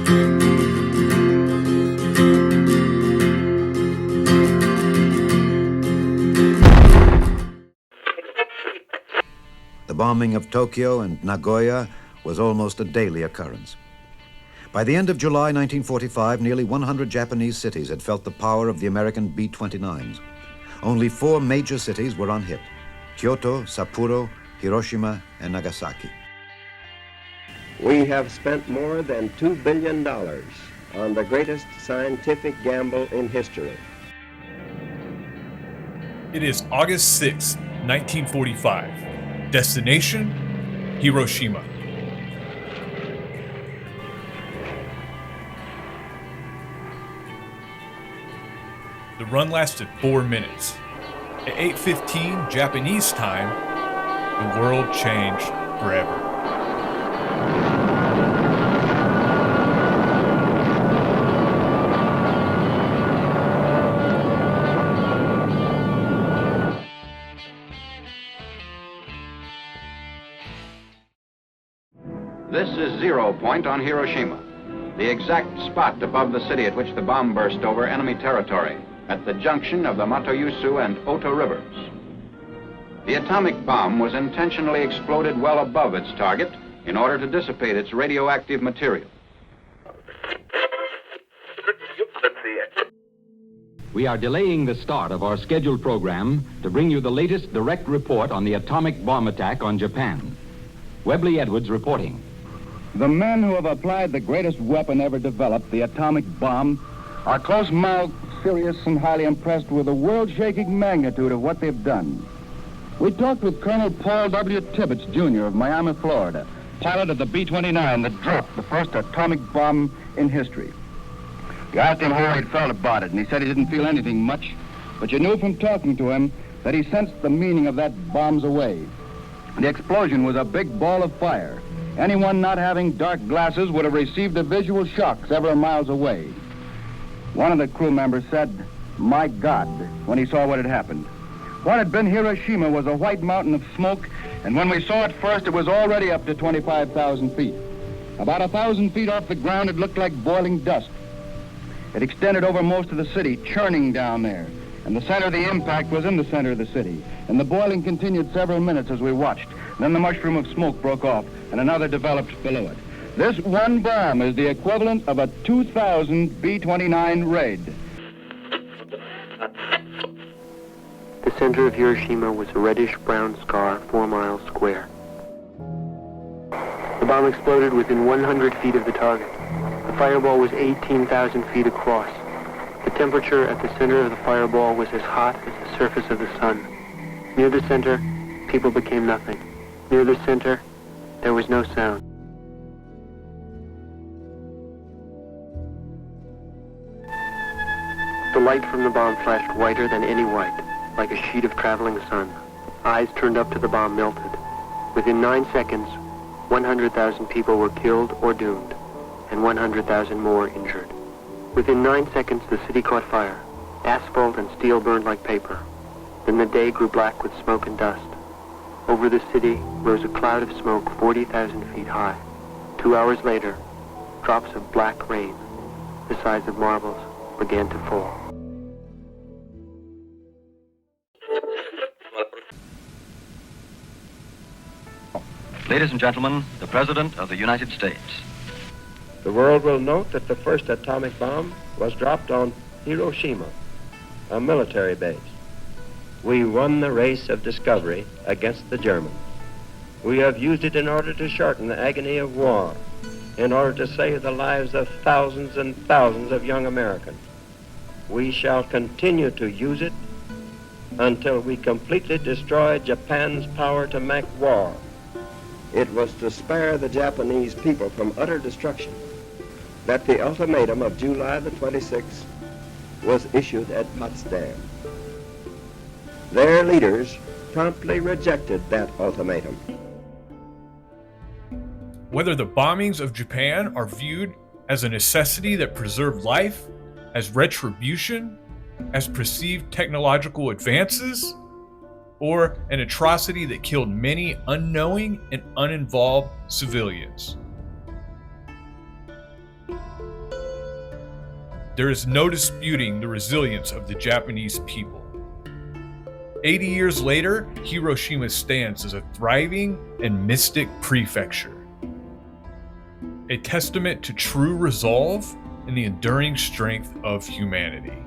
The bombing of Tokyo and Nagoya was almost a daily occurrence. By the end of July 1945, nearly 100 Japanese cities had felt the power of the American B-29s. Only 4 major cities were unhit: Kyoto, Sapporo, Hiroshima, and Nagasaki. We have spent more than $2 billion on the greatest scientific gamble in history. It is August 6, 1945. Destination, Hiroshima. The run lasted 4 minutes. At 8:15 Japanese time, the world changed forever. This is 0 point on Hiroshima, the exact spot above the city at which the bomb burst over enemy territory, at the junction of the Matoyusu and Oto rivers. The atomic bomb was intentionally exploded well above its target in order to dissipate its radioactive material. We are delaying the start of our scheduled program to bring you the latest direct report on the atomic bomb attack on Japan. Webley Edwards reporting. The men who have applied the greatest weapon ever developed, the atomic bomb, are close-mouthed, serious, and highly impressed with the world-shaking magnitude of what they've done. We talked with Colonel Paul W. Tibbets, Jr. of Miami, Florida, pilot of the B-29 that dropped the first atomic bomb in history. You asked him how he felt about it, and he said he didn't feel anything much, but you knew from talking to him that he sensed the meaning of that bomb's away. The explosion was a big ball of fire. Anyone not having dark glasses would have received a visual shock several miles away. One of the crew members said, "My God," when he saw what had happened. What had been Hiroshima was a white mountain of smoke, and when we saw it first, it was already up to 25,000 feet. About 1,000 feet off the ground, it looked like boiling dust. It extended over most of the city, churning down there, and the center of the impact was in the center of the city, and the boiling continued several minutes as we watched. Then the mushroom of smoke broke off, and another developed below it. This one bomb is the equivalent of a 2,000 B-29 raid. The center of Hiroshima was a reddish-brown scar 4 miles square. The bomb exploded within 100 feet of the target. The fireball was 18,000 feet across. The temperature at the center of the fireball was as hot as the surface of the sun. Near the center, people became nothing. Near the center, there was no sound. The light from the bomb flashed whiter than any white, like a sheet of traveling sun. Eyes turned up to the bomb melted. Within 9 seconds, 100,000 people were killed or doomed, and 100,000 more injured. Within 9 seconds, the city caught fire. Asphalt and steel burned like paper. Then the day grew black with smoke and dust. Over the city rose a cloud of smoke 40,000 feet high. 2 hours later, drops of black rain, the size of marbles, began to fall. Ladies and gentlemen, the President of the United States. The world will note that the first atomic bomb was dropped on Hiroshima, a military base. We won the race of discovery against the Germans. We have used it in order to shorten the agony of war, in order to save the lives of thousands and thousands of young Americans. We shall continue to use it until we completely destroy Japan's power to make war. It was to spare the Japanese people from utter destruction that the ultimatum of July the 26th was issued at Potsdam. Their leaders promptly rejected that ultimatum. Whether the bombings of Japan are viewed as a necessity that preserved life, as retribution, as perceived technological advances, or an atrocity that killed many unknowing and uninvolved civilians. there is no disputing the resilience of the Japanese people. 80 years later, Hiroshima stands as a thriving and mystic prefecture, a testament to true resolve and the enduring strength of humanity.